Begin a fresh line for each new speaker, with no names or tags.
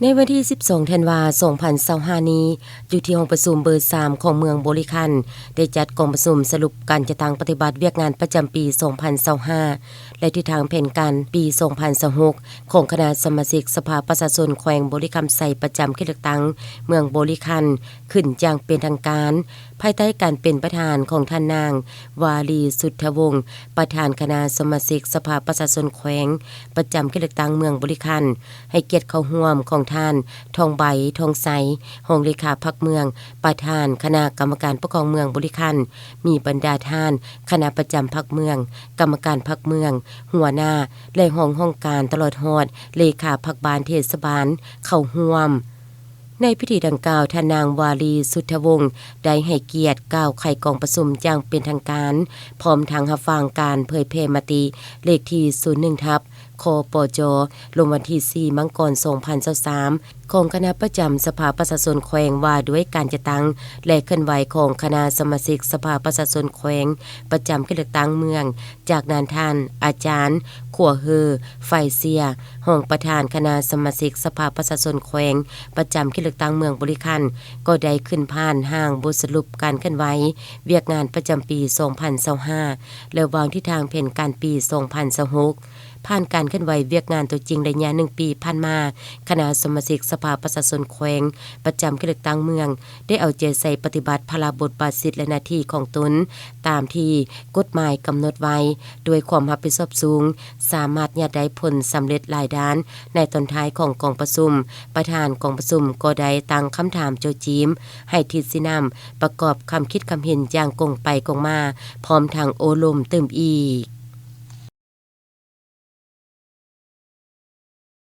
ในวันที่ 12 ธันวาคม 2025 นี้อยู่ที่ห้องประชุมเบอร์ 3 ของเมืองบริคันได้จัดกองประชุมสรุปการจัดตั้งปฏิบัติเวียกงานประจำปี 2025 และทิศทางแผนการปี 2026 ของคณะสมาชิกสภาประชาชนแขวงบริคำไซประจำเขตเลือกตั้งเมืองบริคันขึ้นอย่างเป็นทางการภายใต้การเป็นประธานของท่านนางวาลีสุทธวงศ์ประธานคณะสมาชิกสภาประชาชนแขวงประจำเขตเลือกตั้งเมืองบริคันให้เกียรติเข้าร่วมของท่านทองใบทองใสรองเลขาพรรคเมืองประธานคณะกรรมการปกครองเมืองบริคันมีบรรดาท่านคณะประจำพรรคเมืองกรรมการพรรคเมืองหัวหน้าและห้องการตลอดฮอดเลขาพรรคบาลเทศบาลเข้าร่วมในพิธีดังกล่าวท่านนางวาลีสุทธวงศ์ได้ให้เกียรติกล่าวไขกองประชุมอย่างเป็นทางการพร้อมทั้งรับฟังการเผยแพร่มติเลขที่ 01 ทับคปจลงวันที่ 4 มังกร 2023ของคณะประจำสภาประชาชนแขวงว่าด้วยการจัดตั้งและเคลื่อนไหวของคณะสมาชิกสภาประชาชนแขวงประจำเขตเลือกตั้งเมืองจากนั้นท่านอาจารย์ขัวเฮอไฟเซียรองประธานคณะสมาชิกสภาประชาชนแขวงประจำเขตเลือกตั้งเมืองบริคันก็ได้ขึ้นผ่านห้างบทสรุปการเคลื่อนไหวเวียกงานประจำปี 2025และวางทิศทางแผนการปี 2026ผ่านการเคลื่อนไหวเวียกงานตัวจริงระยะ1 ปีผ่านมาคณะสมาชิกสภาประชาชนแขวงประจำเขตเลือกตั้งเมืองได้เอาใจใส่ปฏิบัติพระราชบทบาทสิทธิและหน้าที่ของตนตามที่กฎหมายกำหนดไว้ด้วยความรับผิดชอบสูงสามารถได้ผลสำเร็จหลายด้านในตอนท้ายของกองประชุมประธานกองประชุมก็ได้ตั้งคำถามโจจีมให้ทิศสินำประกอบคำคิดคำเห็นอย่างกงไปกงมาพร้อมทางโอลมเติมอีก